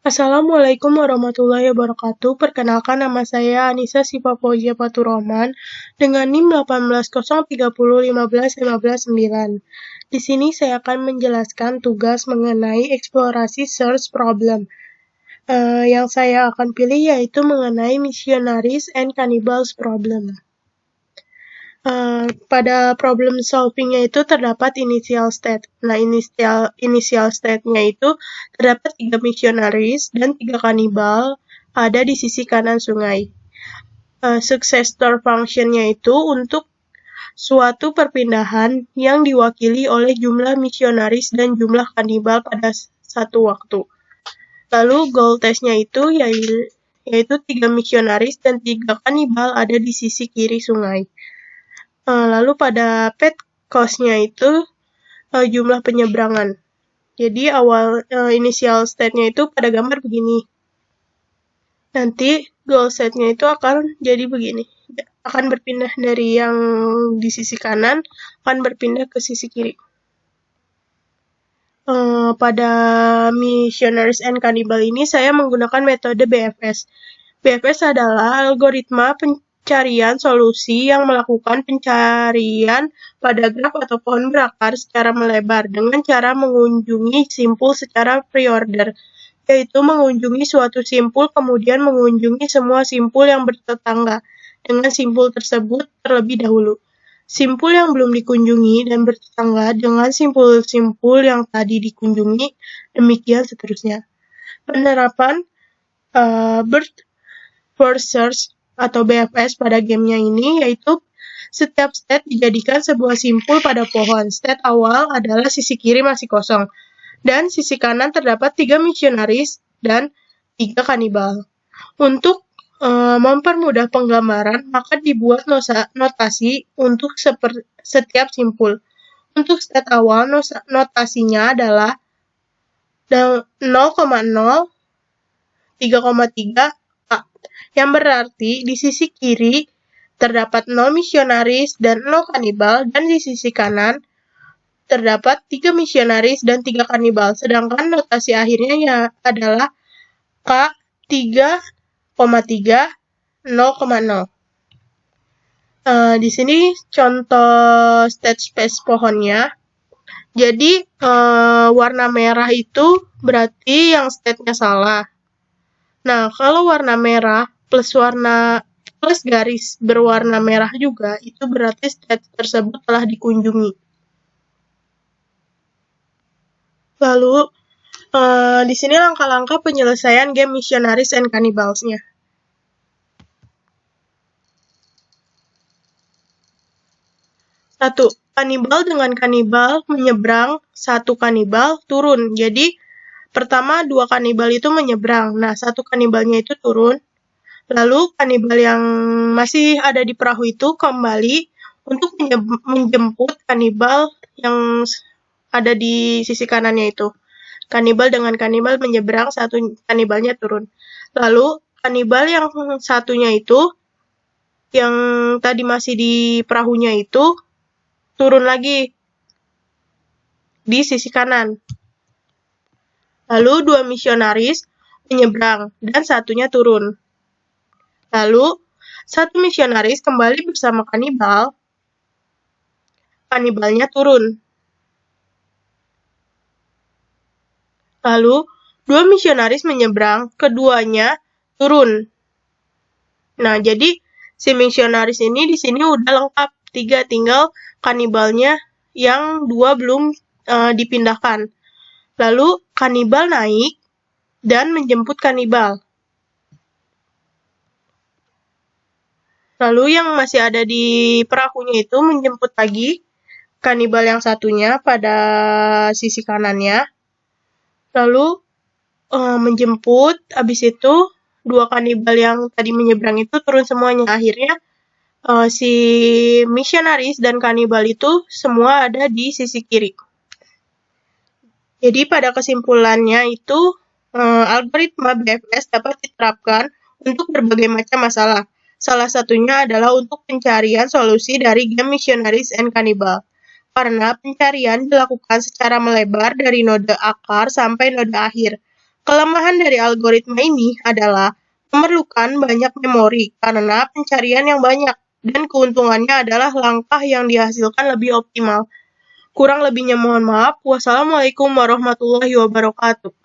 Assalamualaikum warahmatullahi wabarakatuh. Perkenalkan nama saya Anissa Siva Fauzia Faturrahman dengan NIM 18030151559. Di sini saya akan menjelaskan tugas mengenai eksplorasi search problem. Yang saya akan pilih yaitu mengenai missionaries and cannibals problem. Pada problem solving-nya itu terdapat initial state. Nah, initial state-nya itu terdapat 3 missionaries dan 3 cannibal ada di sisi kanan sungai. Successor function-nya itu untuk suatu perpindahan yang diwakili oleh jumlah missionaries dan jumlah cannibal pada satu waktu. Lalu goal test-nya itu yaitu 3 missionaries dan 3 cannibal ada di sisi kiri sungai. Lalu pada path cost-nya itu jumlah penyeberangan. Jadi initial state-nya itu pada gambar begini. Nanti goal set-nya itu akan jadi begini. Akan berpindah dari yang di sisi kanan, akan berpindah ke sisi kiri. Pada missionaries and cannibal ini saya menggunakan metode BFS. BFS adalah algoritma pencarian solusi yang melakukan pencarian pada graf atau pohon berakar secara melebar dengan cara mengunjungi simpul secara pre-order, yaitu mengunjungi suatu simpul kemudian mengunjungi semua simpul yang bertetangga dengan simpul tersebut terlebih dahulu. Simpul yang belum dikunjungi dan bertetangga dengan simpul-simpul yang tadi dikunjungi, demikian seterusnya. Penerapan Bird First Search atau BFS pada gamenya ini yaitu setiap state dijadikan sebuah simpul pada pohon. State awal adalah sisi kiri masih kosong, dan sisi kanan terdapat 3 missionaries dan 3 cannibal. Untuk mempermudah penggambaran, maka dibuat notasi untuk setiap simpul. Untuk state awal, notasinya adalah 0,0, 3,3, yang berarti di sisi kiri terdapat 0 missionaries dan 0 cannibal, dan di sisi kanan terdapat 3 missionaries dan 3 cannibal. Sedangkan notasi akhirnya adalah K 3,3, 0,0. Di sini contoh state space pohonnya. Jadi warna merah itu berarti yang state-nya salah. Nah, kalau warna merah plus garis berwarna merah juga, itu berarti state tersebut telah dikunjungi. Lalu, di sini langkah-langkah penyelesaian game Missionaries and Cannibals-nya. 1. Kanibal dengan kanibal menyeberang, 1 kanibal turun. Jadi, pertama 2 kanibal itu menyeberang. Nah, 1 kanibalnya itu turun. Lalu, kanibal yang masih ada di perahu itu kembali untuk menjemput kanibal yang ada di sisi kanannya itu. Kanibal dengan kanibal menyeberang, 1 kanibalnya turun. Lalu, kanibal yang satunya itu, yang tadi masih di perahunya itu, turun lagi di sisi kanan. Lalu 2 misionaris menyeberang dan satunya turun. Lalu 1 misionaris kembali bersama kanibal, kanibalnya turun. Lalu 2 misionaris menyeberang, keduanya turun. Nah, jadi si misionaris ini di sini udah lengkap, 3 tinggal kanibalnya yang 2 belum dipindahkan. Lalu kanibal naik dan menjemput kanibal. Lalu yang masih ada di perahunya itu menjemput lagi kanibal yang satunya pada sisi kanannya. Lalu menjemput, habis itu 2 kanibal yang tadi menyeberang itu turun semuanya. Akhirnya si missionaries dan kanibal itu semua ada di sisi kiri. Jadi pada kesimpulannya itu algoritma BFS dapat diterapkan untuk berbagai macam masalah. Salah satunya adalah untuk pencarian solusi dari game Missionaries and Cannibal. Karena pencarian dilakukan secara melebar dari node akar sampai node akhir. Kelemahan dari algoritma ini adalah memerlukan banyak memori karena pencarian yang banyak, dan keuntungannya adalah langkah yang dihasilkan lebih optimal. Kurang lebihnya mohon maaf. Wassalamualaikum warahmatullahi wabarakatuh.